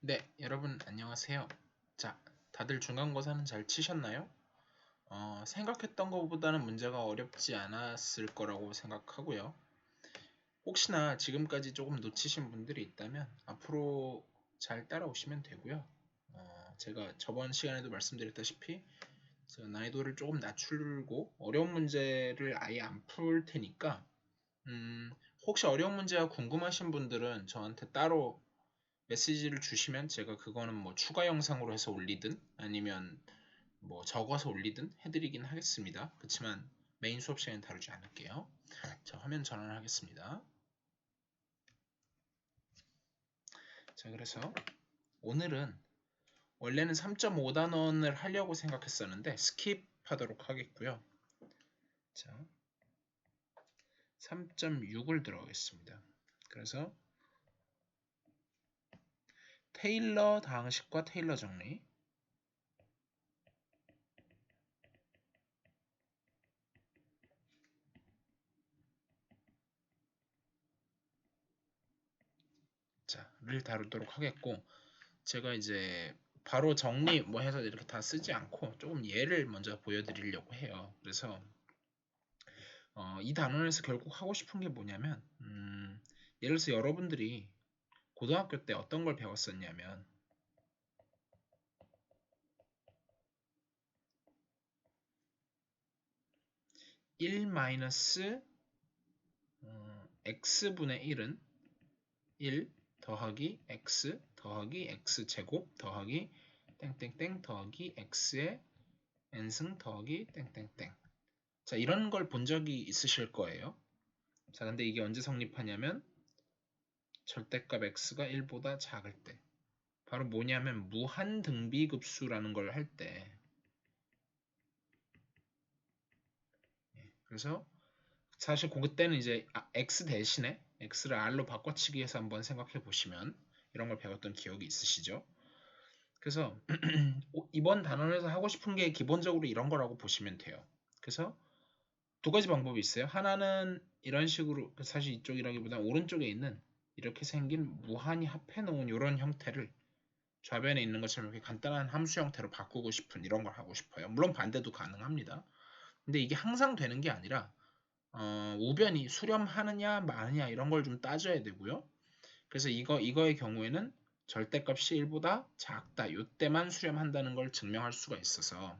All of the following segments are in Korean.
네, 여러분 안녕하세요. 자, 다들 중간고사는 잘 치셨나요? 생각했던 것보다는 문제가 어렵지 않았을 거라고 생각하고요. 혹시나 지금까지 조금 놓치신 분들이 있다면 앞으로 잘 따라오시면 되고요. 제가 저번 시간에도 말씀드렸다시피 제가 난이도를 조금 낮추고 어려운 문제를 아예 안 풀 테니까 혹시 어려운 문제가 궁금하신 분들은 저한테 따로 메시지를 주시면 제가 그거는 뭐 추가 영상으로 해서 올리든 아니면 뭐 적어서 올리든 해드리긴 하겠습니다. 그렇지만 메인 수업 시간에 다루지 않을게요. 자, 화면 전환하겠습니다. 자, 그래서 오늘은 원래는 3.5단원을 하려고 생각했었는데 스킵하도록 하겠고요. 자, 3.6을 들어가겠습니다. 그래서 테일러 다항식과 테일러 정리. 를 다루도록 하겠고, 제가 이제 바로 정리 뭐 해서 이렇게 다 쓰지 않고 조금 예를 먼저 보여드리려고 해요. 그래서 이 단원에서 결국 하고 싶은 게 뭐냐면 예를 들어서 여러분들이 고등학교 때 어떤 걸 배웠었냐면 1 마이너스 x분의 1은 1 더하기 x 더하기 x제곱 더하기 땡땡땡 더하기 x의 n승 더하기 땡땡땡. 자, 이런 걸 본 적이 있으실 거예요. 자, 근데 이게 언제 성립하냐면 절대값 x가 1보다 작을 때. 바로 뭐냐면 무한등비급수라는 걸 할 때. 그래서 사실 그때는 이제 x 대신에 x를 r로 바꿔치기 해서 한번 생각해 보시면 이런 걸 배웠던 기억이 있으시죠? 그래서 이번 단원에서 하고 싶은 게 기본적으로 이런 거라고 보시면 돼요. 그래서 두 가지 방법이 있어요. 하나는 이런 식으로, 사실 이쪽이라기보다 오른쪽에 있는 이렇게 생긴 무한히 합해 놓은 이런 형태를 좌변에 있는 것처럼 이렇게 간단한 함수 형태로 바꾸고 싶은 이런 걸 하고 싶어요. 물론 반대도 가능합니다. 근데 이게 항상 되는 게 아니라 우변이 수렴하느냐 마느냐 이런 걸 좀 따져야 되고요. 그래서 이거의 경우에는 절대값이 1보다 작다. 이때만 수렴한다는 걸 증명할 수가 있어서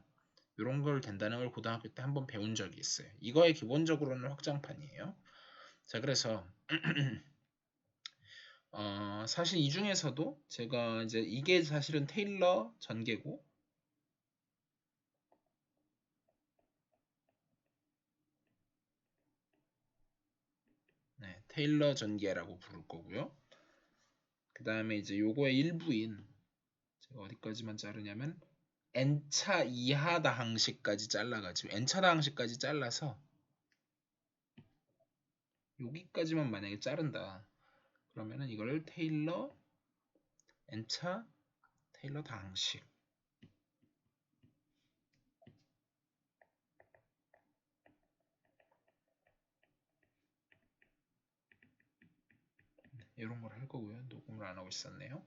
이런 걸 된다는 걸 고등학교 때 한번 배운 적이 있어요. 이거의 기본적으로는 확장판이에요. 자, 그래서 사실 이 중에서도 제가 이제 이게 사실은 테일러 전개고 네, 테일러 전개라고 부를 거고요. 그 다음에 이제 요거의 일부인 제가 어디까지만 자르냐면 n차 이하 다항식까지 잘라가지고 n차 다항식까지 잘라서 여기까지만 만약에 자른다. 그러면은 이걸 테일러 n차 테일러 다항식 이런 걸 할 거고요. 녹음을 안 하고 있었네요.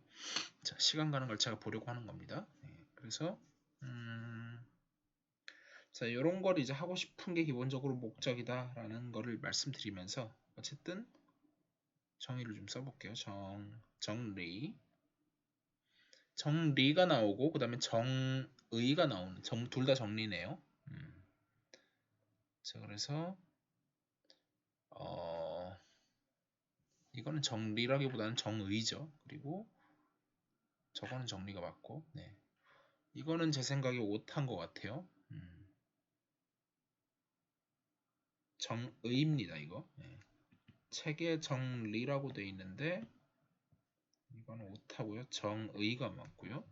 자, 시간 가는 걸 제가 보려고 하는 겁니다. 네, 그래서 자, 이런 걸 이제 하고 싶은 게 기본적으로 목적이다라는 거를 말씀드리면서 어쨌든 정의를 좀 써볼게요. 정리 정리가 나오고 그 다음에 정의가 나오는 둘 다 정리네요. 자, 그래서 이거는 정리라기보다는 정의죠. 그리고 저거는 정리가 맞고, 네. 이거는 제 생각에 오타인 것 같아요. 정의입니다, 이거. 네. 책에 정리라고 되어 있는데 이거는 오타고요. 정의가 맞고요.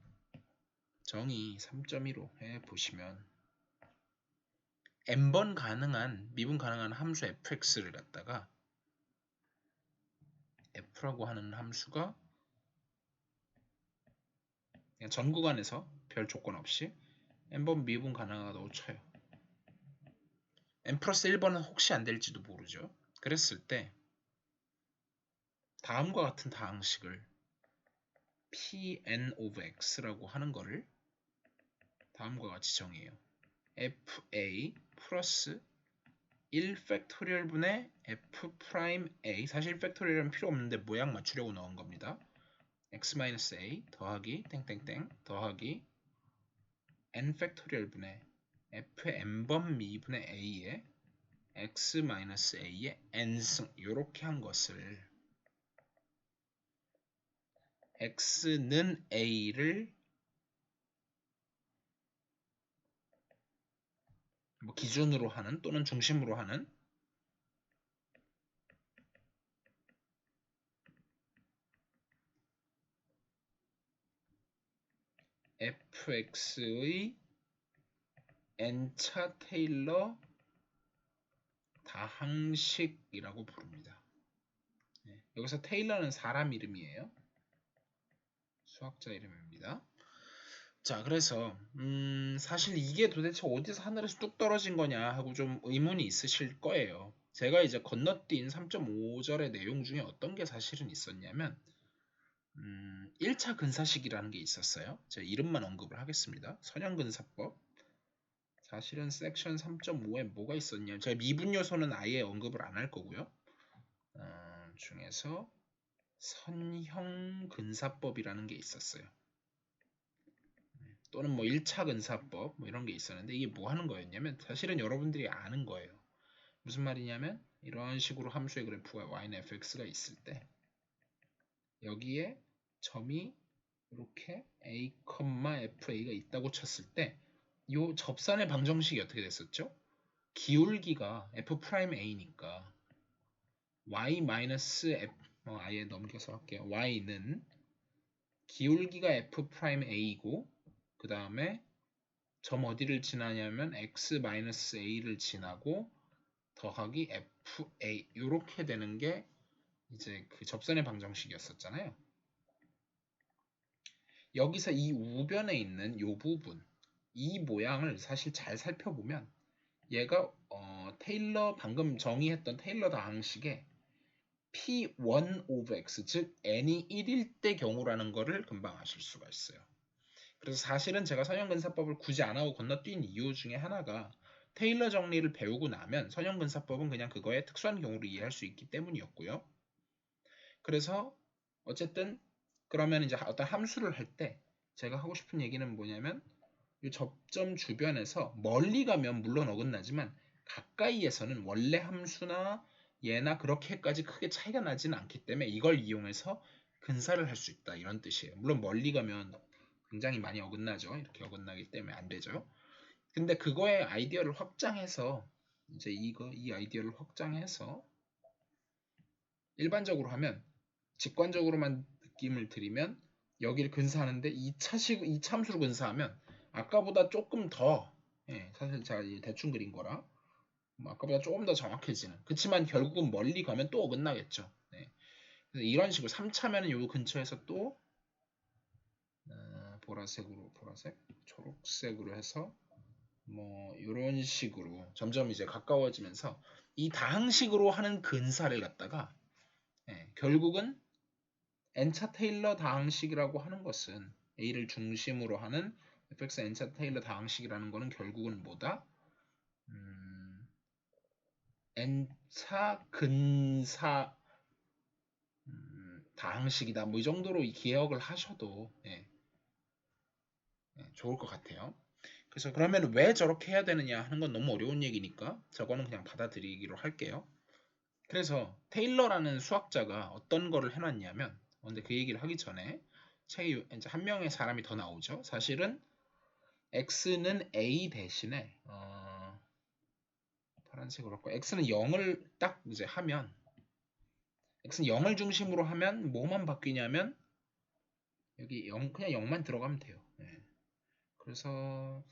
정의 3.15 해보시면 n번 가능한 미분 가능한 함수 fx를 갖다가 f라고 하는 함수가 그냥 전 구간에서 별 조건 없이 n번 미분 가능하다고 쳐요. n 플러스 1번은 혹시 안 될지도 모르죠. 그랬을 때 다음과 같은 다항식을 Pn of x라고 하는 거를 다음과 같이 정해요. fa 플러스 1팩토리얼 분의 f 프라임 a, 사실 팩토리얼은 필요 없는데 모양 맞추려고 넣은 겁니다. x-a 더하기 땡땡땡 더하기 n 팩토리얼 분의 fn번 미분의 a의 x-a의 n승, 이렇게 한 것을 x는 a를 뭐 기준으로 하는 또는 중심으로 하는 fx의 n차 테일러 다항식이라고 부릅니다. 여기서 테일러는 사람 이름이에요. 수학자 이름입니다. 자, 그래서 사실 이게 도대체 어디서 하늘에서 뚝 떨어진 거냐 하고 좀 의문이 있으실 거예요. 제가 이제 건너뛴 3.5절의 내용 중에 어떤 게 사실은 있었냐면 1차 근사식이라는 게 있었어요. 제가 이름만 언급을 하겠습니다. 선형근사법. 사실은 섹션 3.5에 뭐가 있었냐, 제가 미분 요소는 아예 언급을 안 할 거고요. 중에서 선형근사법이라는 게 있었어요. 또는 뭐 1차 근사법 뭐 이런 게 있었는데, 이게 뭐 하는 거였냐면 사실은 여러분들이 아는 거예요. 무슨 말이냐면 이런 식으로 함수의 그래프가 y는 fx가 있을 때 여기에 점이 이렇게 a, fa가 있다고 쳤을 때 이 접선의 방정식이 어떻게 됐었죠? 기울기가 f'a니까 y-f, 아예 넘겨서 할게요. y는 기울기가 f'a이고 그 다음에 점 어디를 지나냐면 x-a를 지나고 더하기 fa, 이렇게 되는 게 이제 그 접선의 방정식이었었잖아요. 여기서 이 우변에 있는 이 부분, 이 모양을 사실 잘 살펴보면 얘가 테일러, 방금 정의했던 테일러 다항식의 P1 of X, 즉 n이 1일 때 경우라는 거를 금방 아실 수가 있어요. 그래서 사실은 제가 선형근사법을 굳이 안 하고 건너뛴 이유 중에 하나가 테일러 정리를 배우고 나면 선형근사법은 그냥 그거의 특수한 경우를 이해할 수 있기 때문이었고요. 그래서 어쨌든 그러면 이제 어떤 함수를 할 때 제가 하고 싶은 얘기는 뭐냐면 이 접점 주변에서 멀리 가면 물론 어긋나지만 가까이에서는 원래 함수나 얘나 그렇게까지 크게 차이가 나지는 않기 때문에 이걸 이용해서 근사를 할 수 있다, 이런 뜻이에요. 물론 멀리 가면 굉장히 많이 어긋나죠. 이렇게 어긋나기 때문에 안 되죠. 근데 그거의 아이디어를 확장해서 이제 이 아이디어를 확장해서 일반적으로 하면, 직관적으로만 느낌을 드리면 여기를 근사하는데 2차 함수로 근사하면 아까보다 조금 더, 사실 제가 대충 그린 거라 아까보다 조금 더 정확해지는, 그렇지만 결국은 멀리 가면 또 어긋나겠죠. 그래서 이런 식으로 3차면은 요 근처에서 또 보라색, 초록색으로 해서 뭐 이런 식으로 점점 이제 가까워지면서 이 다항식으로 하는 근사를 갖다가 결국은 n차 테일러 다항식이라고 하는 것은 a를 중심으로 하는 fx n차 테일러 다항식이라는 것은 결국은 뭐다? n차 근사 다항식이다. 뭐 이 정도로 기억을 하셔도 좋을 것 같아요. 그래서 그러면 왜 저렇게 해야 되느냐 하는 건 너무 어려운 얘기니까 저거는 그냥 받아들이기로 할게요. 그래서 테일러라는 수학자가 어떤 거를 해놨냐면, 근데 그 얘기를 하기 전에 책에 이제 한 명의 사람이 더 나오죠. 사실은 x는 a 대신에 파란색으로 할거, x는 0을 딱 이제 하면, x는 0을 중심으로 하면 뭐만 바뀌냐면 여기 0, 그냥 0만 들어가면 돼요. 그래서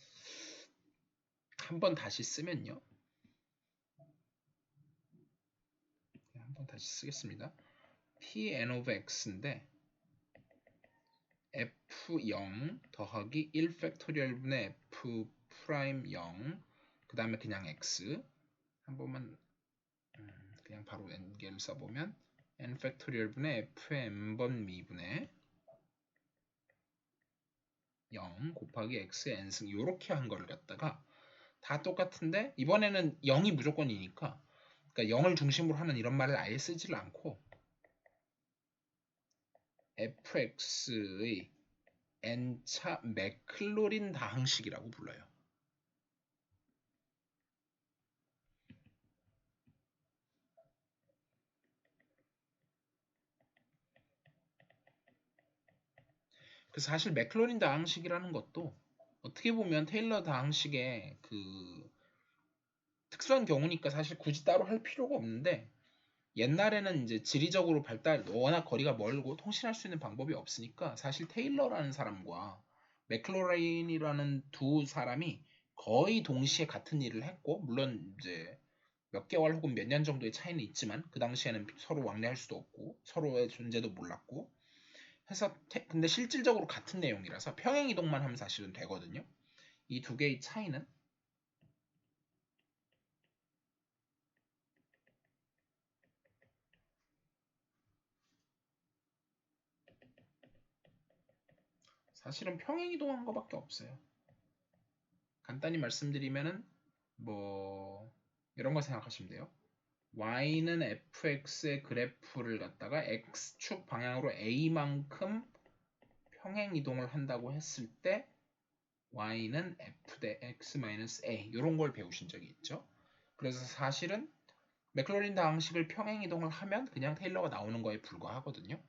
한번 다시 쓰면요. 한번 다시 쓰겠습니다. Pn of x인데 f0 더하기 1 팩토리얼 분의 f 프라임 0, 그 다음에 그냥 x, 한 번만 그냥 바로 n개를 써보면 n 팩토리얼 분의 fn번 미분의 0 곱하기 x n승 이렇게 한 거를 갖다가 다 똑같은데 이번에는 0이 무조건이니까 그러니까 0을 중심으로 하는 이런 말을 아예 쓰지를 않고 fx의 n차 맥클로린 다항식이라고 불러요. 그래서 사실 맥클로린 다항식이라는 것도 어떻게 보면 테일러 다항식의 그 특수한 경우니까 사실 굳이 따로 할 필요가 없는데 옛날에는 이제 지리적으로 워낙 거리가 멀고 통신할 수 있는 방법이 없으니까 사실 테일러라는 사람과 맥클로린이라는 두 사람이 거의 동시에 같은 일을 했고 물론 이제 몇 개월 혹은 몇 년 정도의 차이는 있지만 그 당시에는 서로 왕래할 수도 없고 서로의 존재도 몰랐고 해서 근데 실질적으로 같은 내용이라서 평행 이동만 하면 사실은 되거든요. 이 두 개의 차이는 사실은 평행 이동한 것밖에 없어요. 간단히 말씀드리면은 뭐 이런 거 생각하시면 돼요. y는 fx의 그래프를 갖다가 x축 방향으로 a만큼 평행 이동을 한다고 했을 때 y는 f 대 x-a 이런 걸 배우신 적이 있죠. 그래서 사실은 맥클로린 다항식을 평행 이동을 하면 그냥 테일러가 나오는 거에 불과하거든요.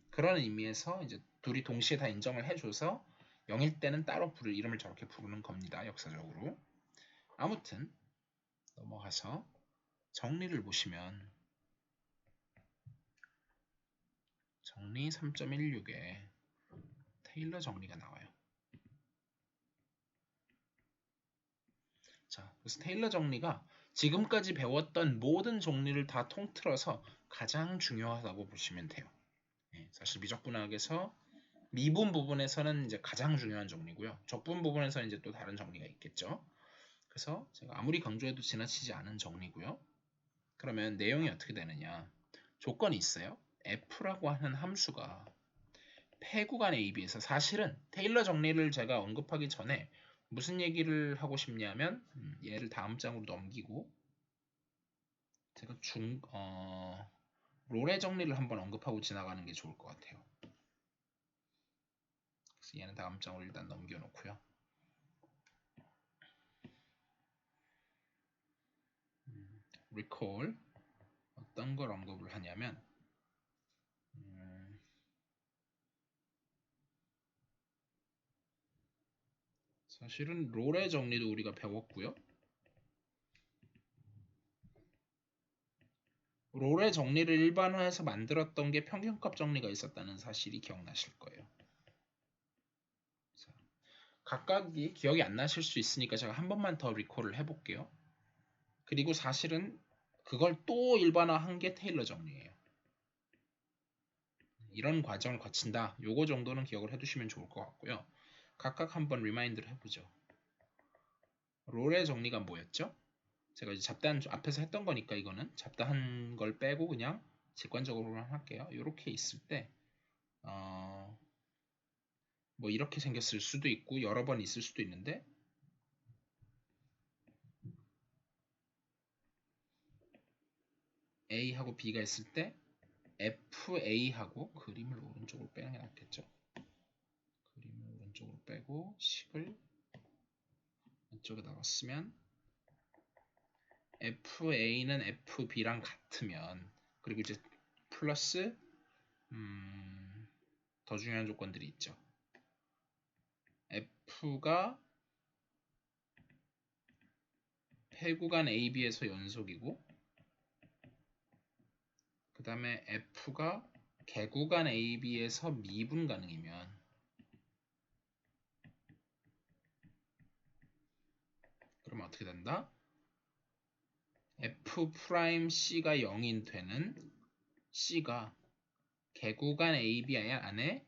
그런 의미에서 이제 둘이 동시에 다 인정을 해줘서 0일 때는 따로 부를 이름을 저렇게 부르는 겁니다. 역사적으로. 아무튼 넘어가서 정리를 보시면 정리 3.16에 테일러 정리가 나와요. 자, 그래서 테일러 정리가 지금까지 배웠던 모든 정리를 다 통틀어서 가장 중요하다고 보시면 돼요. 사실 미적분학에서 미분 부분에서는 이제 가장 중요한 정리고요. 적분 부분에서는 이제 또 다른 정리가 있겠죠. 그래서 제가 아무리 강조해도 지나치지 않은 정리고요. 그러면 내용이 어떻게 되느냐? 조건이 있어요. f라고 하는 함수가 폐구간 AB에서 사실은 테일러 정리를 제가 언급하기 전에 무슨 얘기를 하고 싶냐면 얘를 다음 장으로 넘기고 제가 롤의 정리를 한번 언급하고 지나가는 게 좋을 것 같아요. 그래서 얘는 다음 장으로 일단 넘겨놓고요. recall 어떤 걸 언급을 하냐면 사실은 롤의 정리도 우리가 배웠고요. 롤의 정리를 일반화해서 만들었던 게 평균값 정리가 있었다는 사실이 기억나실 거예요. 자, 각각이 기억이 안 나실 수 있으니까 제가 한 번만 더 리콜을 해볼게요. 그리고 사실은 그걸 또 일반화한 게 테일러 정리예요. 이런 과정을 거친다. 요거 정도는 기억을 해두시면 좋을 것 같고요. 각각 한번 리마인드를 해보죠. 롤의 정리가 뭐였죠? 제가 이제 잡다한 앞에서 했던 거니까 이거는 잡다한 걸 빼고 그냥 직관적으로만 할게요. 이렇게 있을 때 뭐 이렇게 생겼을 수도 있고 여러 번 있을 수도 있는데 A하고 B가 있을 때 FA하고 그림을 오른쪽으로 빼는 게 낫겠죠. 그림을 오른쪽으로 빼고 식을 왼쪽에다가 쓰면 FA는 FB랑 같으면 그리고 이제 플러스 더 중요한 조건들이 있죠. F가 폐구간 AB에서 연속이고 그 다음에 F가 개구간 AB에서 미분 가능이면 그러면 어떻게 된다? F'C가 0인 되는 C가 개구간 AB 안에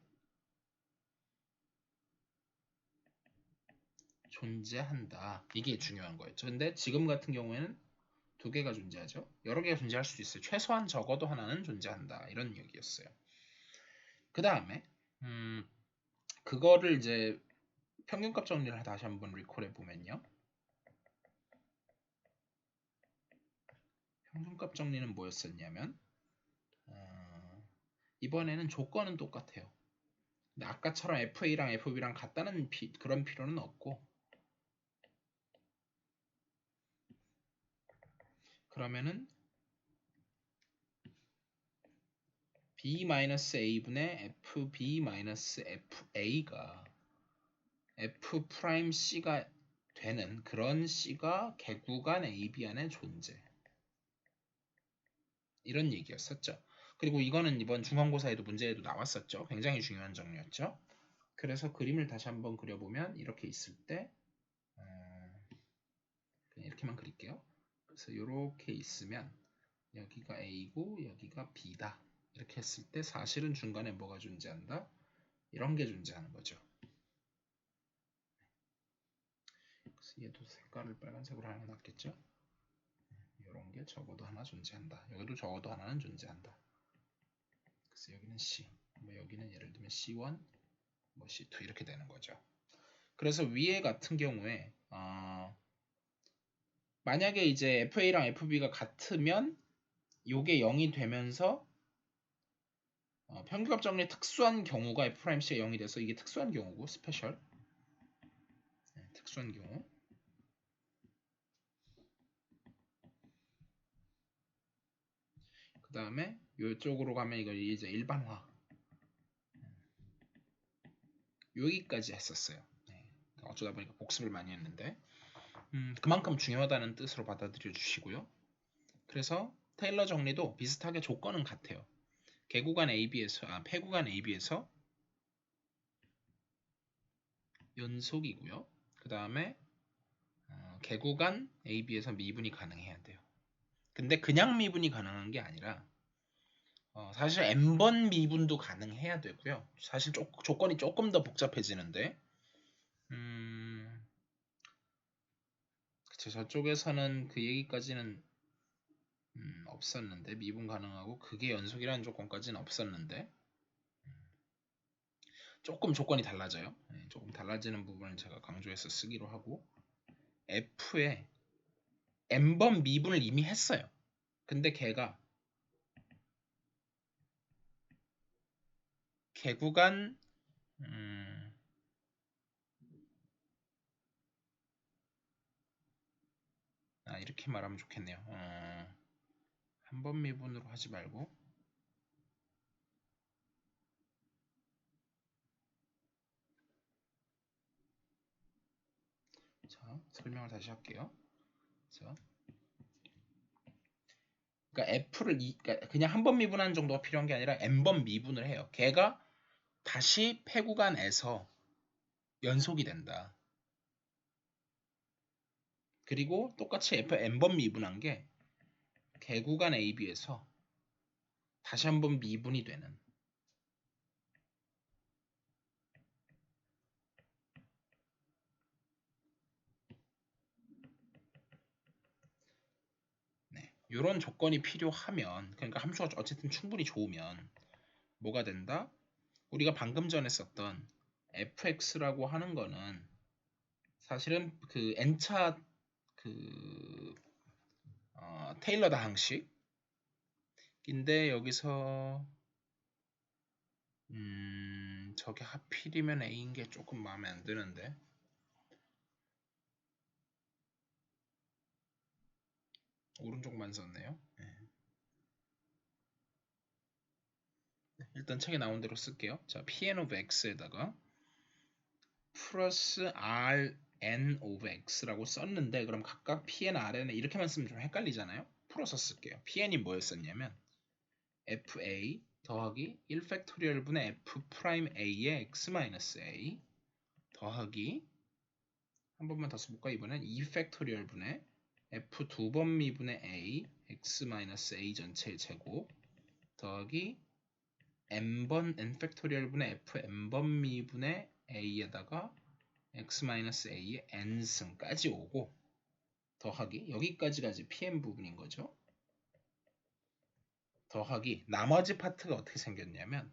존재한다. 이게 중요한 거예요. 근데 지금 같은 경우에는 두 개가 존재하죠. 여러 개가 존재할 수도 있어요. 최소한 적어도 하나는 존재한다. 이런 얘기였어요. 그 다음에 그거를 이제 평균값 정리를 다시 한번 리콜해 보면요. 평균값 정리는 뭐였었냐면 이번에는 조건은 똑같아요. 근데 아까처럼 FA랑 FB랑 같다는 그런 필요는 없고, 그러면은 B-A분의 FB-FA가 F'C가 되는 그런 C가 개구간 AB 안에 존재. 이런 얘기였었죠. 그리고 이거는 이번 중간고사에도 문제에도 나왔었죠. 굉장히 중요한 정리였죠. 그래서 그림을 다시 한번 그려보면 이렇게 있을 때 그냥 이렇게만 그릴게요. 그래서 이렇게 있으면 여기가 A고 여기가 B다. 이렇게 했을 때 사실은 중간에 뭐가 존재한다? 이런 게 존재하는 거죠. 그래서 얘도 색깔을 빨간색으로 하는 게 낫겠죠? 이런 게 적어도 하나 존재한다. 여기도 적어도 하나는 존재한다. 그래서 여기는 C, 뭐 여기는 예를 들면 C1, 뭐 C2 이렇게 되는 거죠. 그래서 위에 같은 경우에 만약에 이제 FA랑 FB가 같으면 요게 0이 되면서 평균값 정리의 특수한 경우가 F'C가 0이 돼서 이게 특수한 경우고 스페셜 특수한 경우 그 다음에 이쪽으로 가면 이거 이제 일반화 여기까지 했었어요. 네. 어쩌다 보니까 복습을 많이 했는데 그만큼 중요하다는 뜻으로 받아들여 주시고요. 그래서 테일러 정리도 비슷하게 조건은 같아요. 개구간 AB에서 폐구간 AB에서 연속이고요. 그 다음에 개구간 AB에서 미분이 가능해야 돼요. 근데 그냥 미분이 가능한 게 아니라 사실 n번 미분도 가능해야 되고요. 사실 조건이 조금 더 복잡해지는데 그쵸, 저쪽에서는 그 얘기까지는 없었는데 미분 가능하고 그게 연속이라는 조건까지는 없었는데 조금 조건이 달라져요. 네, 조금 달라지는 부분을 제가 강조해서 쓰기로 하고 F에 n번 미분을 이미 했어요. 근데 걔가 개구간 이렇게 말하면 좋겠네요. 한 번 미분으로 하지 말고 자 설명을 다시 할게요. 자, 그러니까 F를 그러니까 그냥 한 번 미분하는 정도가 필요한 게 아니라 n번 미분을 해요. 걔가 다시 폐구간에서 연속이 된다. 그리고 똑같이 F n번 미분한 게 개구간 AB에서 다시 한번 미분이 되는 이런 조건이 필요하면 그러니까 함수가 어쨌든 충분히 좋으면 뭐가 된다? 우리가 방금 전에 썼던 fx라고 하는 거는 사실은 그 n차 그 테일러 다항식인데 여기서 저게 하필이면 a인 게 조금 마음에 안 드는데 오른쪽만 썼네요. 일단 책에 나온 대로 쓸게요. 자, pn of x에다가 플러스 rn of x라고 썼는데 그럼 각각 pn, rn에 이렇게만 쓰면 좀 헷갈리잖아요. 풀어서 쓸게요. pn이 뭐였었냐면 fa 더하기 1팩토리얼 분의 f'a의 x-a 더하기 한 번만 더 써볼까? 이번엔 2팩토리얼 분의 f 두 번 미분의 a x-a 전체의 제곱 더하기 n번 n팩토리얼 분의 f n번 미분의 a에다가 x-a의 n승까지 오고 더하기 여기까지가 이제 pn 부분인 거죠. 더하기 나머지 파트가 어떻게 생겼냐면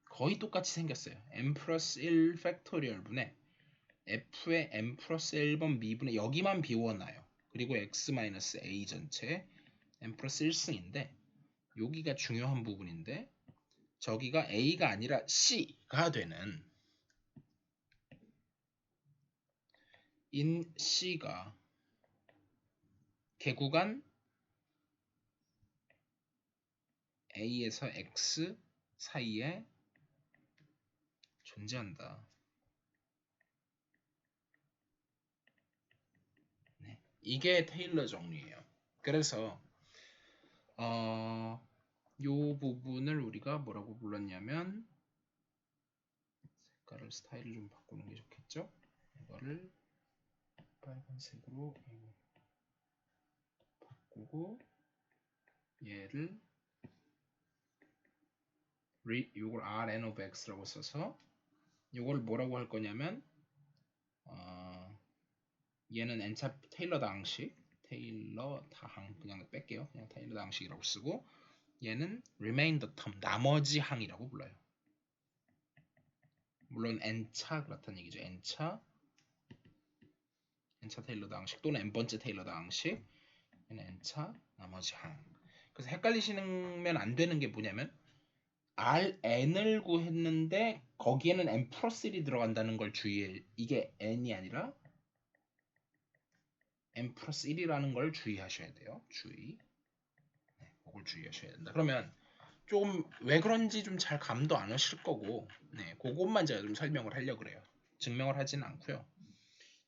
거의 똑같이 생겼어요. n 플러스 1 팩토리얼 분의 f의 n 플러스 1번 미분의 여기만 비워놔요. 그리고 x-a 전체 n 플러스 1승인데 여기가 중요한 부분인데 저기가 a가 아니라 c가 되는 in c가 개구간 a에서 x 사이에 존재한다. 네, 이게 테일러 정리예요. 그래서 요 부분을 우리가 뭐라고 불렀냐면 색깔을 스타일을 좀 바꾸는 게 좋겠죠? 이거를 빨간색으로 바꾸고 얘를 요걸 Rn of x라고 써서 요걸 뭐라고 할 거냐면 얘는 n차 테일러 다항식 그냥 뺄게요. 그냥 테일러 다항식이라고 쓰고 얘는 remainder term 나머지 항이라고 불러요. 물론 n차 그렇다는 얘기죠. n차 테일러 다항식 또는 n번째 테일러 다항식 얘는 n차 나머지 항. 그래서 헷갈리시면 안 되는 게 뭐냐면 Rn을 구했는데 거기에는 n 플러스 1이 들어간다는 걸 주의해. 이게 n이 아니라 n 플러스 1이라는 걸 주의하셔야 돼요. 주의. 네, 그걸 주의하셔야 된다. 그러면 조금 왜 그런지 좀 잘 감도 안 오실 거고 네, 그것만 제가 좀 설명을 하려고 그래요. 증명을 하지는 않고요.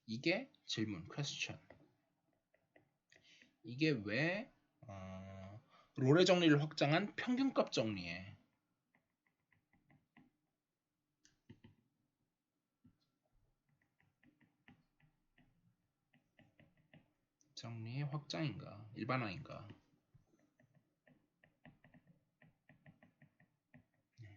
이게 질문, question. 이게 왜 롤의 정리를 확장한 평균값 정리에 정리의 확장인가 일반화인가? 네.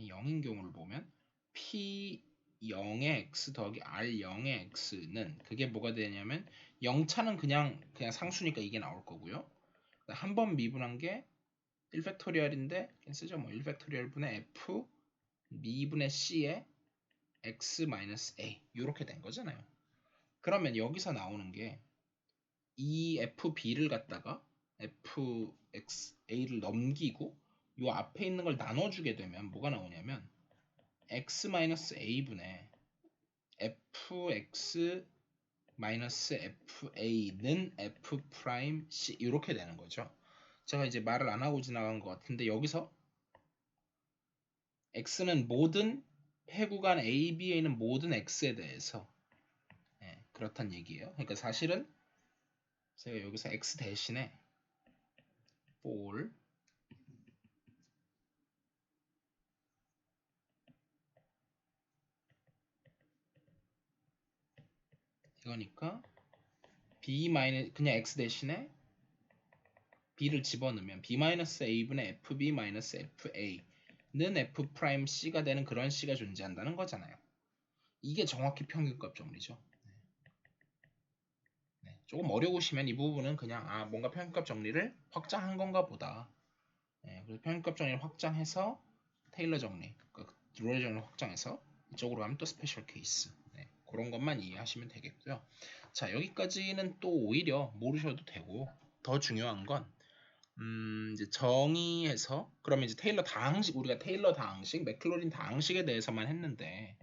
0인 경우를 보면 P0의 x 더하기 R0의 x는 그게 뭐가 되냐면 0차는 그냥 상수니까 이게 나올 거고요. 한 번 미분한 게 1팩토리얼인데 쓰죠. 뭐 1팩토리얼 분의 f 미분의 c의 x-a 이렇게 된 거잖아요. 그러면 여기서 나오는 게 이 fb를 갖다가 fxa를 넘기고 이 앞에 있는 걸 나눠주게 되면 뭐가 나오냐면 x-a분의 fx-fa는 f'c 이렇게 되는 거죠. 제가 이제 말을 안 하고 지나간 것 같은데 여기서 x는 모든 해구간 a, b에 있는 모든 x에 대해서 그렇단 얘기예요. 그러니까 사실은 제가 여기서 x 대신에 for 이거니까 그냥 x 대신에 b를 집어넣으면 b-a분의 fb-fa는 f'c가 되는 그런 c가 존재한다는 거잖아요. 이게 정확히 평균값 정리죠. 네, 조금 어려우시면 이 부분은 그냥 뭔가 평균값 정리를 확장한 건가 보다. 그래서 평균값 정리를 확장해서 테일러 정리, 롤의 정리를 확장해서 이쪽으로 가면 또 스페셜 케이스. 그런 것만 이해하시면 되겠고요. 자, 여기까지는 또 오히려 모르셔도 되고 더 중요한 건 이제 정의해서 그러면 이제 테일러 다항식 우리가 테일러 다항식, 맥클로린 다항식에 대해서만 했는데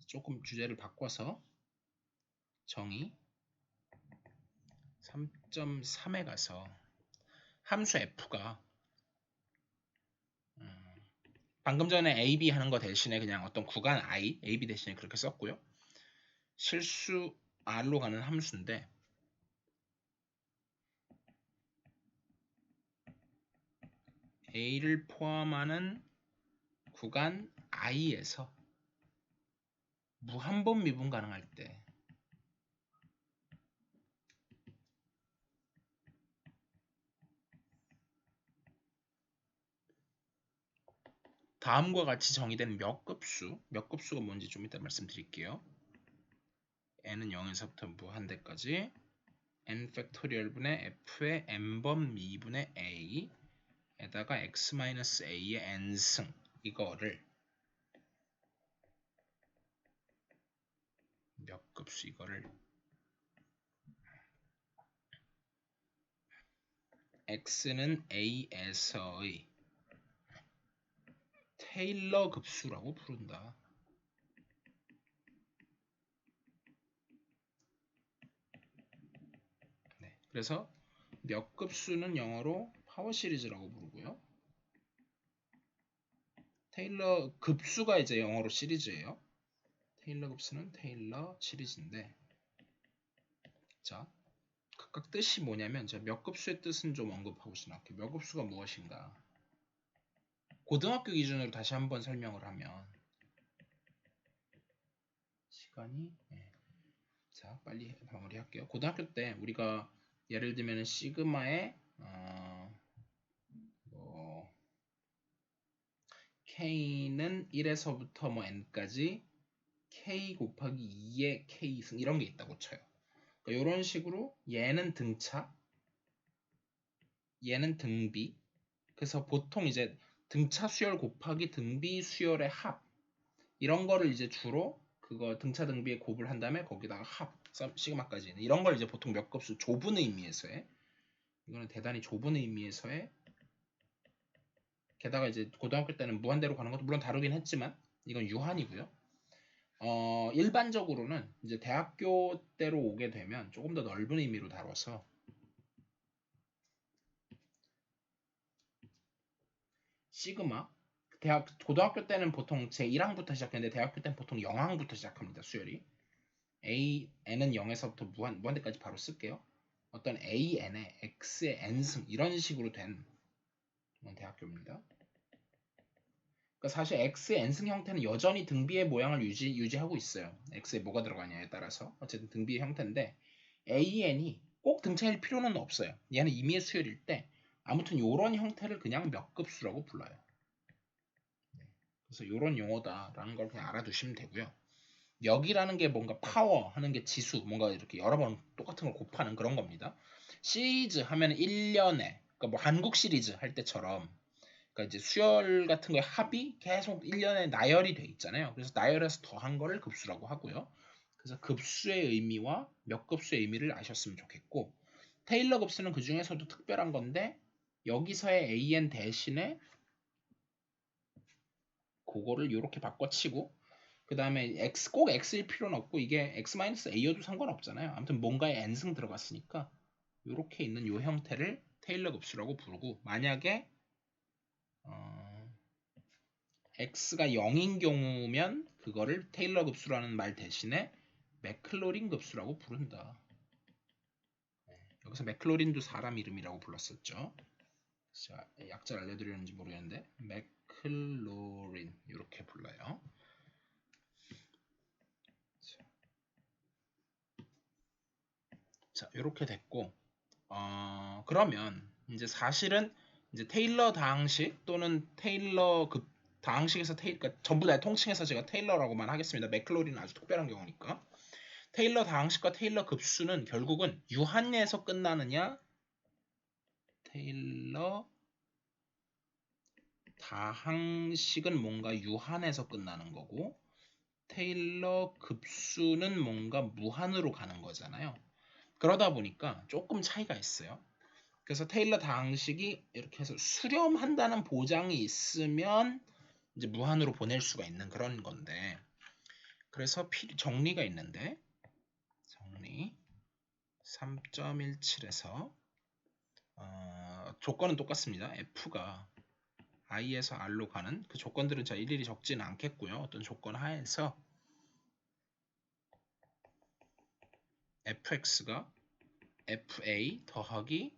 조금 주제를 바꿔서 정의 3.3에 가서 함수 f가 방금 전에 AB 하는 거 대신에 그냥 어떤 구간 I, AB 대신에 그렇게 썼고요. 실수 R로 가는 함수인데 A를 포함하는 구간 I에서 무한번 미분 가능할 때 다음과 같이 정의된 몇 급수가 뭔지 좀 이따 말씀드릴게요. n은 0에서부터 무한대까지 n 팩토리얼분의 f의 n번 미분의 a 에다가 x-a의 n승 이거를 몇 급수 이거를 x는 a에서의 테일러 급수라고 부른다. 네, 그래서 몇 급수는 영어로 파워 시리즈라고 부르고요. 테일러 급수가 이제 영어로 시리즈예요. 테일러 급수는 테일러 시리즈인데, 자, 각각 뜻이 뭐냐면, 자, 몇 급수의 뜻은 좀 언급하고 시작할게요. 몇 급수가 무엇인가? 고등학교 기준으로 다시 한번 설명을 하면, 시간이, 네. 자, 빨리 마무리할게요. 고등학교 때 우리가 예를 들면 시그마의 K는 1에서부터 뭐 N까지 K 곱하기 2의 K승 이런 게 있다고 쳐요. 그러니까 이런 식으로 얘는 등차, 얘는 등비. 그래서 보통 이제 등차 수열 곱하기 등비 수열의 합 이런 거를 이제 주로 그거 등차 등비에 곱을 한 다음에 거기다가 합 시그마까지 이런 걸 이제 보통 몇 급수 좁은 의미에서의 이거는 대단히 좁은 의미에서의 게다가 이제 고등학교 때는 무한대로 가는 것도 물론 다루긴 했지만 이건 유한이고요. 일반적으로는 이제 대학교 때로 오게 되면 조금 더 넓은 의미로 다뤄서 시그마 고등학교 때는 보통 제1항부터 시작했는데 대학교 때는 보통 0항부터 시작합니다. 수열이 n은 0에서부터 무한대까지 바로 쓸게요. 어떤 an에 x의 n승 이런 식으로 된 대학교입니다. 그러니까 사실 x의 n승 형태는 여전히 등비의 모양을 유지하고 있어요. x에 뭐가 들어가냐에 따라서 어쨌든 등비의 형태인데 an이 꼭 등차일 필요는 없어요. 얘는 임의의 수열일 때 아무튼 이런 형태를 그냥 몇 급수라고 불러요. 그래서 이런 용어다라는 걸 그냥 알아두시면 되고요. 몇이라는 게 뭔가 파워 하는 게 지수, 뭔가 이렇게 여러 번 똑같은 걸 곱하는 그런 겁니다. 시리즈 하면 1년에, 그러니까 뭐 한국 시리즈 할 때처럼, 그러니까 이제 수열 같은 거에 합이 계속 1년에 나열이 돼 있잖아요. 그래서 나열해서 더한 거를 급수라고 하고요. 그래서 급수의 의미와 몇 급수의 의미를 아셨으면 좋겠고, 테일러 급수는 그 중에서도 특별한 건데, 여기서의 an 대신에 그거를 이렇게 바꿔치고 그 다음에 꼭 x일 필요는 없고 이게 x-a여도 상관없잖아요. 아무튼 뭔가에 n승 들어갔으니까 이렇게 있는 이 형태를 테일러 급수라고 부르고 만약에 x가 0인 경우면 그거를 테일러 급수라는 말 대신에 맥클로린 급수라고 부른다. 여기서 맥클로린도 사람 이름이라고 불렀었죠. 자, 약자를 알려드렸는지 모르겠는데 맥클로린 이렇게 불러요. 자, 이렇게 됐고, 그러면 이제 사실은 이제 테일러 다항식 또는 테일러 급 다항식에서 그러니까 전부 다 통칭해서 제가 테일러라고만 하겠습니다. 맥클로린은 아주 특별한 경우니까. 테일러 다항식과 테일러 급수는 결국은 유한에서 끝나느냐, 테일러 다항식은 뭔가 유한에서 끝나는 거고, 테일러 급수는 뭔가 무한으로 가는 거잖아요. 그러다 보니까 조금 차이가 있어요. 그래서 테일러 다항식이 이렇게 해서 수렴한다는 보장이 있으면 이제 무한으로 보낼 수가 있는 그런 건데 그래서 정리가 있는데 정리 3.17에서 조건은 똑같습니다. f가 i에서 r로 가는 그 조건들은 자 일일이 적지는 않겠고요. 어떤 조건 하에서 fx가 fa 더하기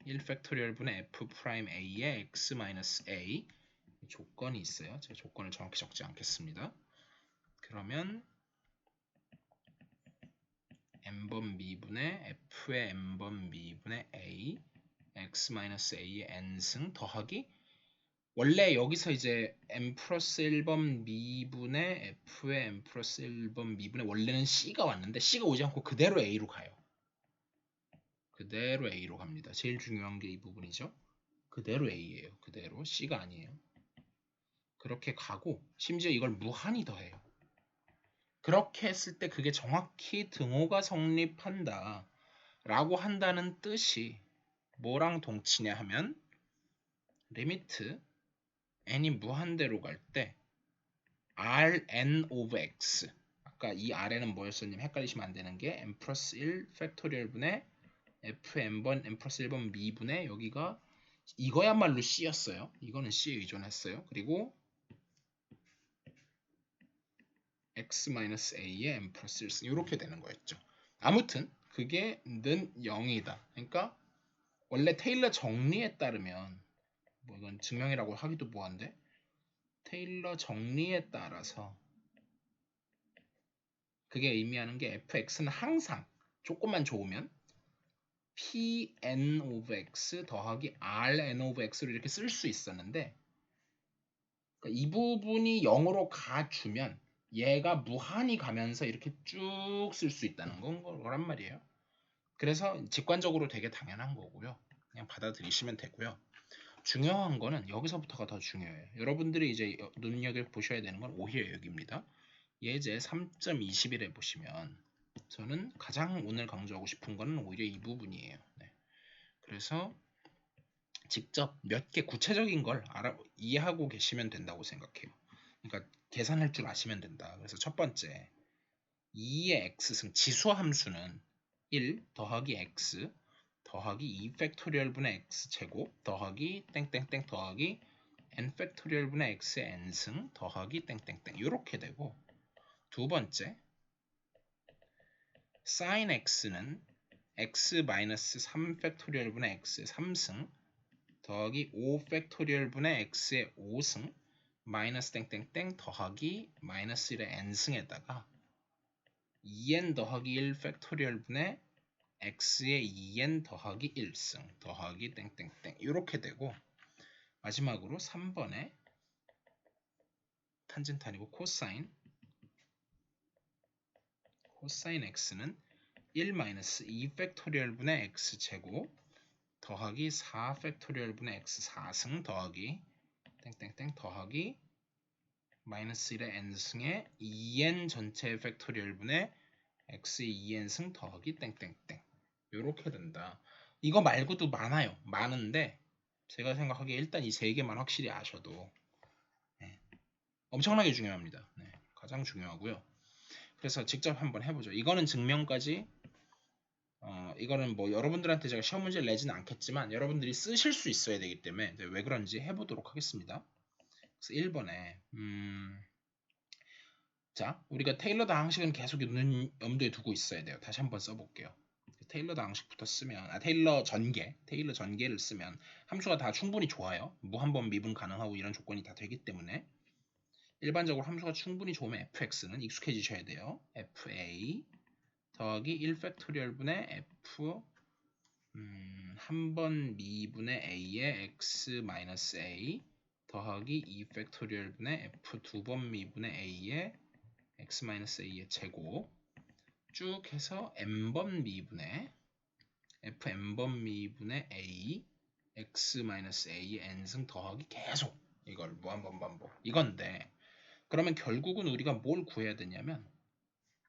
1팩토리얼 분의 f'a의 x-a 조건이 있어요. 제가 조건을 정확히 적지 않겠습니다. 그러면 n번 미분의 f의 n번 미분의 a x-a의 n승 더하기 원래 여기서 이제 n 플러스 1번 미분의 f의 n 플러스 1번 미분의 원래는 c가 왔는데 c가 오지 않고 그대로 a로 가요. 그대로 a로 갑니다. 제일 중요한 게 이 부분이죠. 그대로 a예요. 그대로 c가 아니에요. 그렇게 가고 심지어 이걸 무한히 더해요. 그렇게 했을 때 그게 정확히 등호가 성립한다 라고 한다는 뜻이 뭐랑 동치냐 하면 리미트 n이 무한대로 갈 때 Rn of x, 아까 이 Rn은 뭐였었냐면 헷갈리시면 안 되는 게 n 플러스 1 팩토리얼 분의 fn번 n 플러스 1번 미분의 여기가 이거야말로 C였어요. 이거는 C에 의존했어요. 그리고 x-a의 n 플러스 1승 이렇게 되는 거였죠. 아무튼 그게 는 0이다. 그러니까 원래 테일러 정리에 따르면 뭐 이건 증명이라고 하기도 뭐한데 테일러 정리에 따라서 그게 의미하는 게 fx는 항상 조금만 좋으면 pn of x 더하기 rn of x로 이렇게 쓸 수 있었는데 그러니까 이 부분이 0으로 가주면 얘가 무한히 가면서 이렇게 쭉 쓸 수 있다는 거란 말이에요. 그래서 직관적으로 되게 당연한 거고요. 그냥 받아들이시면 되고요. 중요한 거는 여기서부터가 더 중요해요. 여러분들이 이제 눈여겨보셔야 되는 건 오히려 여기입니다. 예제 3.21에 보시면 저는 가장 오늘 강조하고 싶은 거는 오히려 이 부분이에요. 네. 그래서 직접 몇 개 구체적인 걸 이해하고 계시면 된다고 생각해요. 그러니까 계산할 줄 아시면 된다. 그래서 첫 번째 2의 x승 지수 함수는 1 더하기 x 더하기 2 팩토리얼 분의 x 제곱 더하기 땡땡땡 더하기 n 팩토리얼 분의 x의 n승 더하기 땡땡땡 이렇게 되고 두 번째 sin x는 x-3 팩토리얼 분의 x의 3승 더하기 5 팩토리얼 분의 x의 5승 마이너스 땡땡땡 더하기 마이너스 1의 n승에다가 2n 더하기 1 팩토리얼 분의 x의 2n 더하기 1승 더하기 땡땡땡 이렇게 되고 마지막으로 3번에 탄젠트 아니고 코사인 x는 1-2 팩토리얼 분의 x 제곱 더하기 4 팩토리얼 분의 x 4승 더하기 땡땡땡 더하기 마이너스 1의 n승의 2n 전체 팩토리얼 분의 x의 2n승 더하기 땡땡땡 이렇게 된다. 이거 말고도 많아요. 많은데 제가 생각하기에 일단 이 세 개만 확실히 아셔도 네, 엄청나게 중요합니다. 네, 가장 중요하고요. 그래서 직접 한번 해보죠. 이거는 증명까지 이거는 뭐 여러분들한테 제가 시험 문제를 내지는 않겠지만 여러분들이 쓰실 수 있어야 되기 때문에 왜 그런지 해보도록 하겠습니다. 그래서 1번에 자 우리가 테일러드 항식은 계속 염두에 두고 있어야 돼요. 다시 한번 써볼게요. 테일러드 항식부터 쓰면 테일러 전개를 쓰면 함수가 다 충분히 좋아요. 무한번 미분 가능하고 이런 조건이 다 되기 때문에 일반적으로 함수가 충분히 좋으면 fx는 익숙해지셔야 돼요. fa 더하기 1 팩토리얼 분의 f 한 번 미분의 a의 x-a 더하기 2 팩토리얼 분의 f 두 번 미분의 a의 x-a의 제곱 쭉 해서 n번 미분의 fn번 미분의 a x-a의 n승 더하기 계속 이걸 무한번 반복 이건데 그러면 결국은 우리가 뭘 구해야 되냐면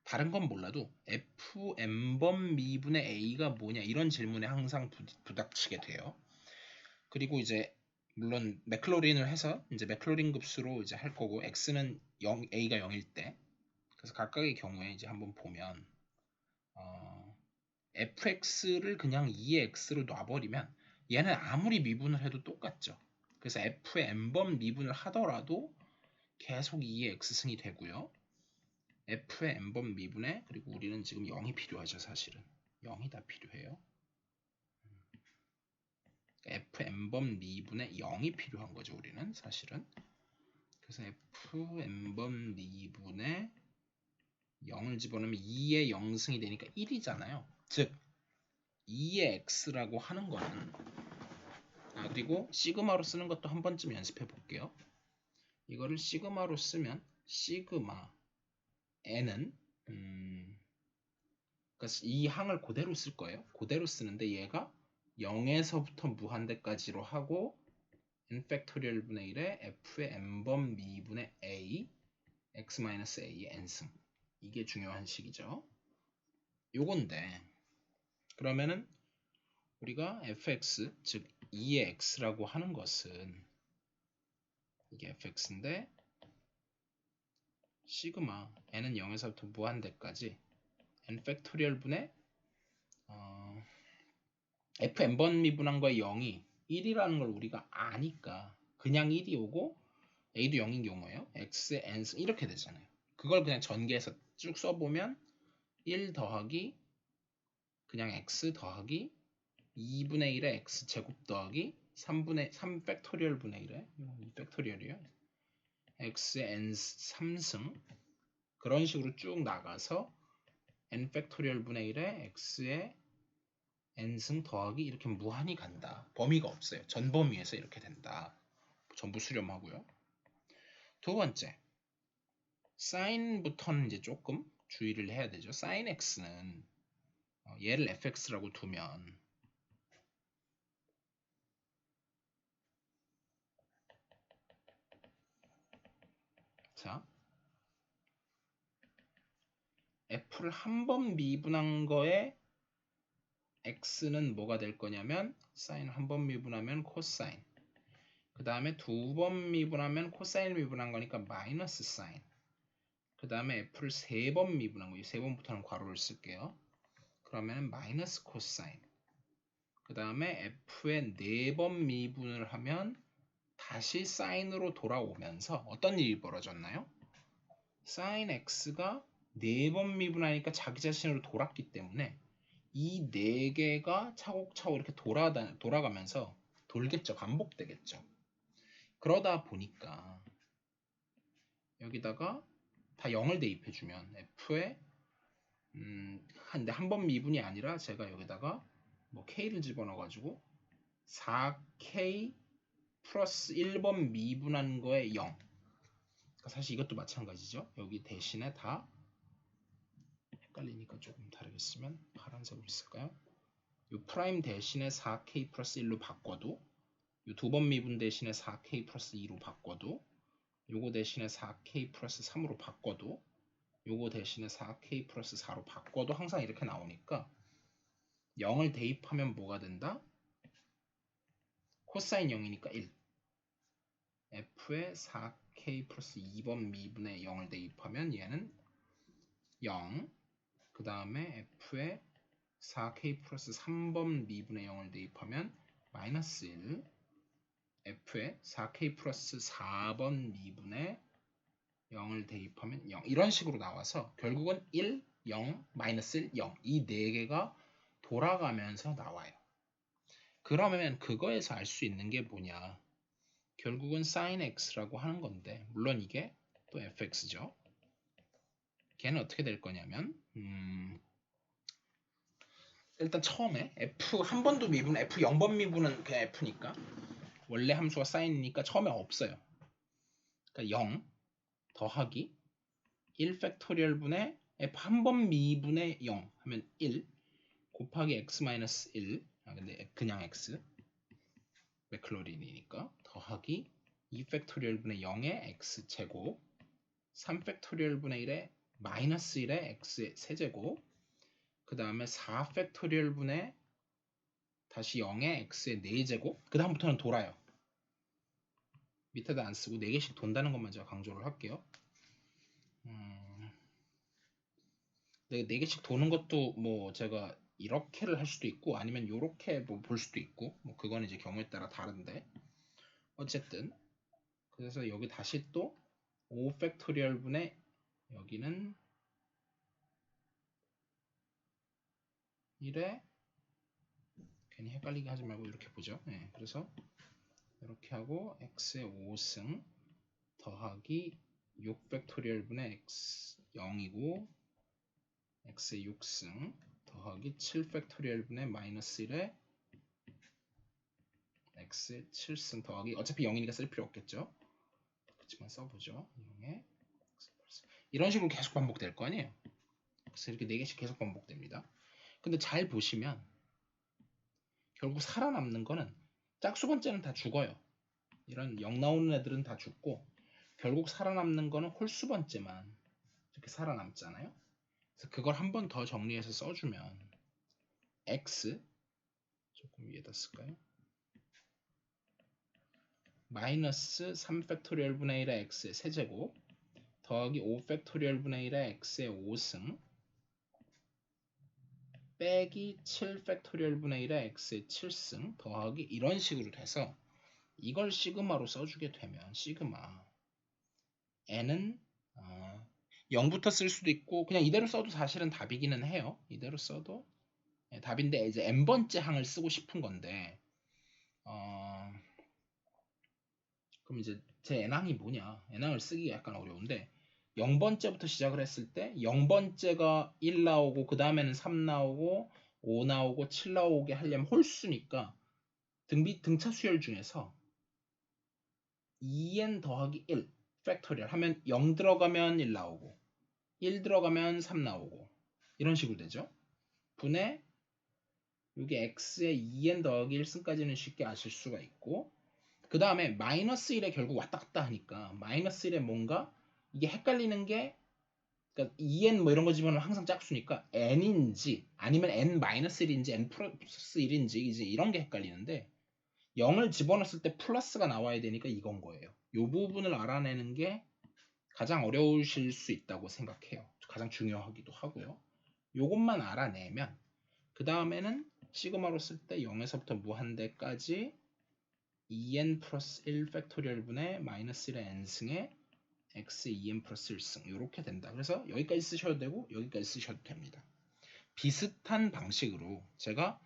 다른 건 몰라도 fn번 미분의 a가 뭐냐 이런 질문에 항상 부닥치게 돼요. 그리고 이제 물론 맥클로린을 해서 이제 맥클로린 급수로 이제 할 거고 x는 0, a가 0일 때 그래서 각각의 경우에 이제 한번 보면 fx를 그냥 2의 x로 놔버리면 얘는 아무리 미분을 해도 똑같죠. 그래서 f의 n번 미분을 하더라도 계속 2의 x승이 되고요. f의 n번 미분에 그리고 우리는 지금 0이 필요하죠. 사실은 0이 다 필요해요. fn번 미분에 0이 필요한 거죠. 우리는 사실은 그래서 fn번 미분에 0을 집어넣으면 2의 0승이 되니까 1이잖아요. 즉 2의 x라고 하는 거는 그리고 시그마로 쓰는 것도 한 번쯤 연습해 볼게요. 이거를 시그마로 쓰면 시그마 n은 그러니까 이 항을 그대로 쓸 거예요. 그대로 쓰는데 얘가 0에서부터 무한대까지로 하고 n 팩토리얼 분의 1에 f의 n번 미분의 a x-a의 n승 이게 중요한 식이죠. 요건데 그러면은 우리가 fx 즉 2의 x라고 하는 것은 이게 fx인데 시그마 n은 0에서부터 무한대까지 n 팩토리얼 분의 fn번 미분한 거의 0이 1이라는 걸 우리가 아니까 그냥 1이 오고 a도 0인 경우에요. x의 n승 이렇게 되잖아요. 그걸 그냥 전개해서 쭉 써보면 1 더하기 그냥 x 더하기 2분의 1의 x 제곱 더하기 3 팩토리얼 분의 1의 2 팩토리얼이요. x의 n 3승 그런 식으로 쭉 나가서 n 팩토리얼 분의 1의 x의 n승 더하기 이렇게 무한히 간다. 범위가 없어요. 전범위에서 이렇게 된다. 전부 수렴하고요. 두 번째, 사인부터는 이제 조금 주의를 해야 되죠. sin x는 얘를 fx라고 두면 자 f를 한 번 미분한 거에 x는 뭐가 될 거냐면 sin 한 번 미분하면 코사인 그 다음에 두 번 미분하면 코사인 미분한 거니까 마이너스 사인 그 다음에 f를 세 번 미분한 거 이 세 번부터는 괄호를 쓸게요. 그러면 마이너스 코사인 그 다음에 f의 네 번 미분을 하면 다시 사인으로 돌아오면서 어떤 일이 벌어졌나요? sin x가 4번 미분하니까 자기 자신으로 돌았기 때문에 이 4개가 차곡차곡 이렇게 돌아가면서 돌겠죠. 반복되겠죠. 그러다 보니까 여기다가 다 0을 대입해주면 f에 근데 한 번 미분이 아니라 제가 여기다가 뭐 k를 집어넣어가지고 4k 플러스 1번 미분한 거에 0 그러니까 사실 이것도 마찬가지죠. 여기 대신에 다 헷갈리니까 조금 다르게 쓰면 파란색으로 쓸까요? 이 프라임 대신에 4k 플러스 1로 바꿔도 이 두 번 미분 대신에 4k 플러스 2로 바꿔도 요거 대신에 4k 플러스 3으로 바꿔도 요거 대신에 4k 플러스 4로 바꿔도 항상 이렇게 나오니까 0을 대입하면 뭐가 된다? 코사인 0이니까 1 f에 4k 플러스 2번 미분의 0을 대입하면 얘는 0 그 다음에 f에 4k 플러스 3번 미분의 0을 대입하면 마이너스 1 f에 4k 플러스 4번 미분의 0을 대입하면 0 이런 식으로 나와서 결국은 1, 0, 마이너스 1, 0 이 4개가 돌아가면서 나와요. 그러면 그거에서 알 수 있는 게 뭐냐 결국은 sin x라고 하는 건데 물론 이게 또 fx죠. 걔는 어떻게 될 거냐면 일단 처음에 f 한 번도 미분 f 0번 미분은 그냥 f니까 원래 함수가 sign이니까 처음에 없어요. 그러니까 0 더하기 1 팩토리얼 분의 f 한 번 미분의 0 하면 1 곱하기 x 마이너스 1 근데 그냥 x 맥클로린이니까 더하기 2 팩토리얼 분의 0의 x 제곱 3 팩토리얼 분의 1의 마이너스 1의 x의 세제곱 그 다음에 4 팩토리얼 분의 다시 0의 x의 4제곱 그 다음부터는 돌아요. 밑에다 안 쓰고 4개씩 돈다는 것만 제가 강조를 할게요. 4개씩 도는 것도 뭐 제가 이렇게를 할 수도 있고 아니면 이렇게 뭐 볼 수도 있고 뭐 그건 이제 경우에 따라 다른데 어쨌든 그래서 여기 다시 또 5 팩토리얼 분의 여기는 1에 괜히 헷갈리게 하지 말고 이렇게 보죠. 네, 그래서 이렇게 하고 x의 5승 더하기 6 팩토리얼 분의 x 0이고 x의 6승 더하기 7 팩토리얼 분의 마이너스 1에 x의 7승 더하기 어차피 0이니까 쓸 필요 없겠죠. 그렇지만 써보죠. 0에 이런 식으로 계속 반복될 거 아니에요. 그래서 이렇게 4개씩 계속 반복됩니다. 근데 잘 보시면 결국 살아남는 거는 짝수 번째는 다 죽어요. 이런 0 나오는 애들은 다 죽고 결국 살아남는 거는 홀수 번째만 이렇게 살아남잖아요. 그래서 그걸 한 번 더 정리해서 써주면 x 조금 위에다 쓸까요? 마이너스 3팩토리얼 분의 1의 x의 세제곱 더하기 5팩토리얼 분의 1의 x의 5승 빼기 7팩토리얼 분의 1의 x의 7승 더하기 이런 식으로 돼서 이걸 시그마로 써주게 되면 시그마 n은 0부터 쓸 수도 있고 그냥 이대로 써도 사실은 답이기는 해요. 이대로 써도 답인데 이제 n번째 항을 쓰고 싶은 건데 그럼 이제 제 n항이 뭐냐? n항을 쓰기가 약간 어려운데 0번째부터 시작을 했을 때 0번째가 1 나오고 그 다음에는 3 나오고 5 나오고 7 나오게 하려면 홀수니까 등차 수열 중에서 2n 더하기 1 팩토리얼 하면 0 들어가면 1 나오고 1 들어가면 3 나오고 이런 식으로 되죠. 분의 여기 x의 2n 더하기 1승까지는 쉽게 아실 수가 있고 그 다음에 마이너스 1에 결국 왔다 갔다 하니까 마이너스 1에 뭔가 이게 헷갈리는 게 그러니까 2n 뭐 이런 거 집어넣으면 항상 짝수니까 n인지 아니면 n-1인지 n 플러스 1인지 이제 이런 게 헷갈리는데 0을 집어넣었을 때 플러스가 나와야 되니까 이건 거예요. 이 부분을 알아내는 게 가장 어려우실 수 있다고 생각해요. 가장 중요하기도 하고요. 요것만 알아내면 그 다음에는 시그마로 쓸 때 0에서부터 무한대까지 2n 플러스 1 팩토리얼 분의 마이너스 1의 n승의 x 2n 플러스 1승 이렇게 된다. 그래서 여기까지 쓰셔도 되고 여기까지 쓰셔도 됩니다. 비슷한 방식으로 제가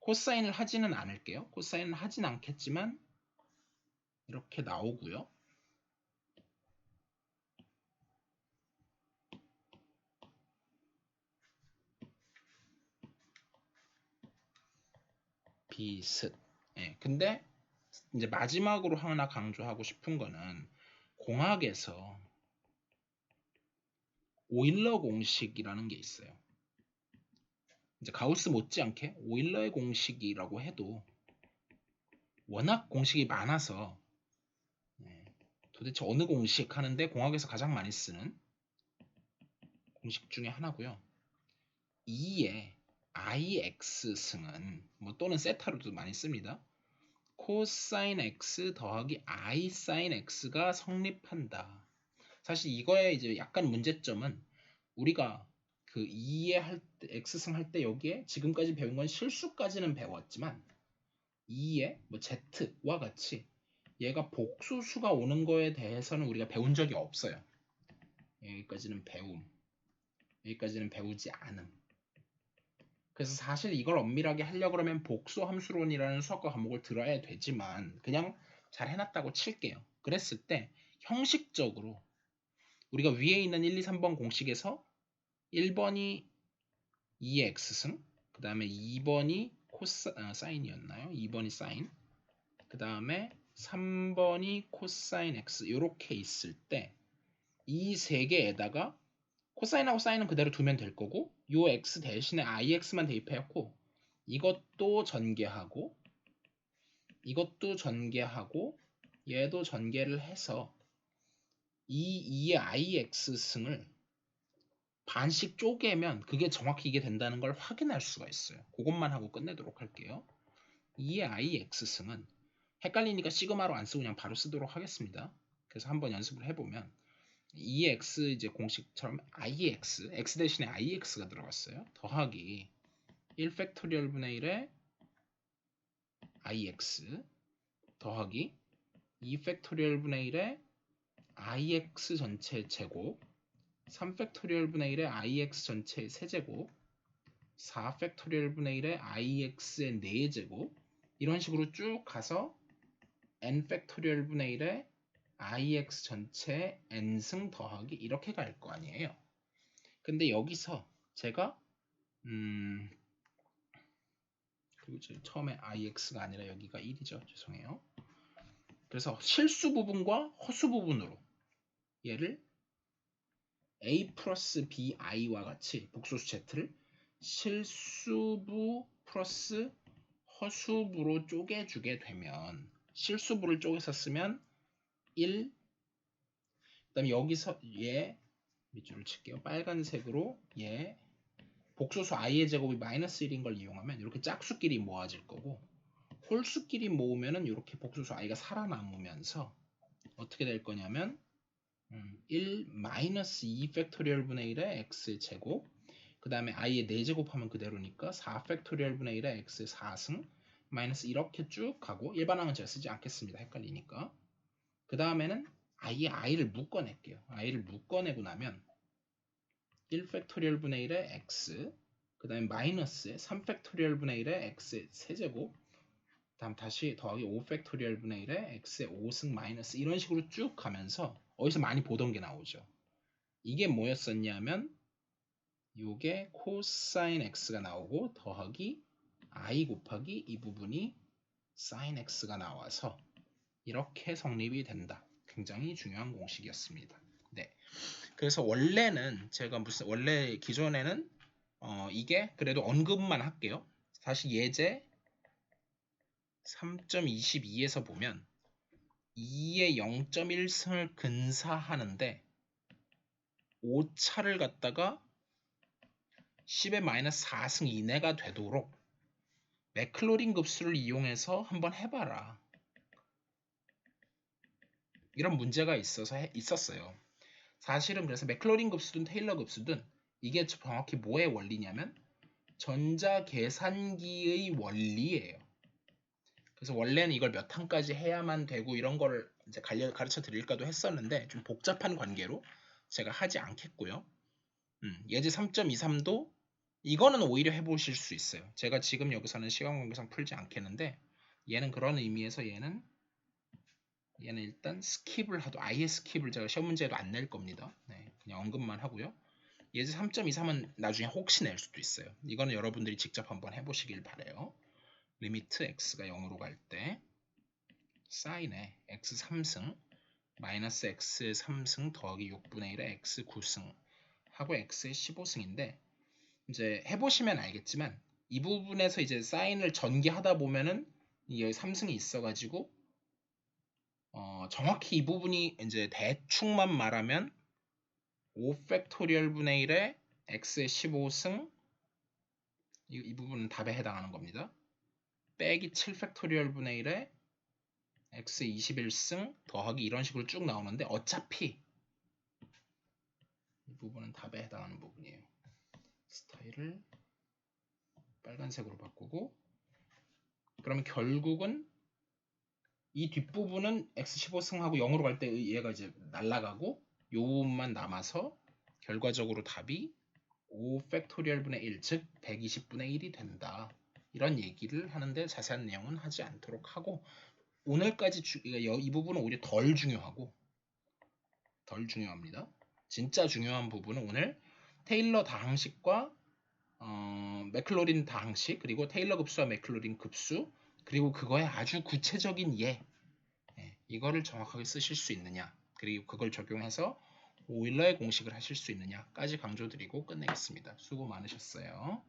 코사인을 하지는 않을게요. 코사인을 하진 않겠지만 이렇게 나오고요. 비슷. 근데 이제 마지막으로 하나 강조하고 싶은 거는 공학에서 오일러 공식이라는 게 있어요. 이제 가우스 못지않게 오일러의 공식이라고 해도 워낙 공식이 많아서 도대체 어느 공식 하는데 공학에서 가장 많이 쓰는 공식 중에 하나고요. 2의 ix 승은 뭐 또는 세타로도 많이 씁니다. 코사인 x 더하기 i 사인 x가 성립한다. 사실 이거에 이제 약간 문제점은 우리가 그 2의 할 때, x승 할 때 여기에 지금까지 배운 건 실수까지는 배웠지만 2의 뭐 z와 같이 얘가 복수수가 오는 거에 대해서는 우리가 배운 적이 없어요. 여기까지는 배움, 여기까지는 배우지 않음. 그래서 사실 이걸 엄밀하게 하려고 그러면 복수함수론이라는 수학과 과목을 들어야 되지만 그냥 잘 해놨다고 칠게요. 그랬을 때 형식적으로 우리가 위에 있는 1, 2, 3번 공식에서 1번이 2의 x승, 그 다음에 2번이 사인이었나요? 2번이 사인, 그 다음에 3번이 코사인 x 이렇게 있을 때 이 세 개에다가 코사인하고 사인은 그대로 두면 될 거고 요 x 대신에 ix만 대입해갖고 이것도 전개하고 이것도 전개하고 얘도 전개를 해서 이 2의 ix승을 반씩 쪼개면 그게 정확히 이게 된다는 걸 확인할 수가 있어요. 그것만 하고 끝내도록 할게요. 2의 ix승은 헷갈리니까 시그마로 안 쓰고 그냥 바로 쓰도록 하겠습니다. 그래서 한번 연습을 해보면 2x 이제 공식처럼 x 대신에 ix가 들어갔어요. 더하기 1 팩토리얼 분의 1의 ix 더하기 2 팩토리얼 분의 1의 ix 전체 제곱 3 팩토리얼 분의 1의 ix 전체의 세제곱 4 팩토리얼 분의 1의 ix의 4제곱 이런 식으로 쭉 가서 n 팩토리얼 분의 1의 ix 전체 n승 더하기 이렇게 갈 거 아니에요. 근데 여기서 제가 그리고 처음에 ix가 아니라 여기가 1이죠. 죄송해요. 그래서 실수 부분과 허수 부분으로 얘를 a 플러스 bi와 같이 복소수 z를 실수부 플러스 허수부로 쪼개주게 되면 실수부를 쪼개서 쓰면 1, 그 다음에 여기서 얘 밑줄을 칠게요. 빨간색으로 얘 복소수 i의 제곱이 마이너스 1인 걸 이용하면 이렇게 짝수끼리 모아질 거고 홀수끼리 모으면은 이렇게 복소수 i가 살아남으면서 어떻게 될 거냐면 1 마이너스 2 팩토리얼 분의 1의 x 제곱 그 다음에 i의 4제곱 하면 그대로니까 4 팩토리얼 분의 1의 x 4승 마이너스 이렇게 쭉 가고 일반항은 제가 쓰지 않겠습니다. 헷갈리니까. 그 다음에는 i를 묶어낼게요. i를 묶어내고 나면 1 팩토리얼 분의 1의 x 그 다음에 마이너스에 3 팩토리얼 분의 1의 x 세제곱 다음 다시 더하기 5 팩토리얼 분의 1의 x의 5승 마이너스 이런 식으로 쭉 가면서 어디서 많이 보던 게 나오죠. 이게 뭐였었냐면 요게 코사인 x가 나오고 더하기 i 곱하기 이 부분이 sin x가 나와서 이렇게 성립이 된다. 굉장히 중요한 공식이었습니다. 네. 그래서 원래는 제가 원래 기존에는 이게 그래도 언급만 할게요. 다시 예제 3.22에서 보면 2의 0.1승을 근사하는데 오차를 갖다가 10의 마이너스 4승 이내가 되도록 맥클로린 급수를 이용해서 한번 해봐라. 이런 문제가 있었어요. 사실은 그래서 맥클로린 급수든 테일러 급수든 이게 정확히 뭐의 원리냐면 전자계산기의 원리예요. 그래서 원래는 이걸 몇 항까지 해야만 되고 이런 거를 이제 가르쳐 드릴까도 했었는데 좀 복잡한 관계로 제가 하지 않겠고요. 예제 3.23도 이거는 오히려 해보실 수 있어요. 제가 지금 여기서는 시간 관계상 풀지 않겠는데 얘는 그런 의미에서 얘는 일단 스킵을 아예 스킵을 제가 시험 문제에도 안 낼 겁니다. 네, 그냥 언급만 하고요. 예제 3.23은 나중에 혹시 낼 수도 있어요. 이거는 여러분들이 직접 한번 해보시길 바래요. 리미트 x가 0으로 갈 때 사인에 x 3승 마이너스 x 3승 더하기 6분의 1의 x 9승 하고 x의 15승인데 이제 해보시면 알겠지만 이 부분에서 이제 사인을 전개하다 보면은 이게 3승이 있어가지고 정확히 이 부분이 이제 대충만 말하면 5 팩토리얼 분의 1의 x의 15승 이 부분은 답에 해당하는 겁니다. 빼기 7 팩토리얼 분의 1의 x의 21승 더하기 이런 식으로 쭉 나오는데 어차피 이 부분은 답에 해당하는 부분이에요. 스타일을 빨간색으로 바꾸고 그러면 결국은 이 뒷부분은 x15승하고 0으로 갈 때 얘가 이제 날아가고 요 부분만 남아서 결과적으로 답이 5 팩토리얼 분의 1, 즉 120분의 1이 된다. 이런 얘기를 하는데 자세한 내용은 하지 않도록 하고 오늘까지 이 부분은 오히려 덜 중요합니다. 진짜 중요한 부분은 오늘 테일러 다항식과 맥클로린 다항식 그리고 테일러 급수와 맥클로린 급수 그리고 그거의 아주 구체적인 이거를 정확하게 쓰실 수 있느냐 그리고 그걸 적용해서 오일러의 공식을 하실 수 있느냐까지 강조드리고 끝내겠습니다. 수고 많으셨어요.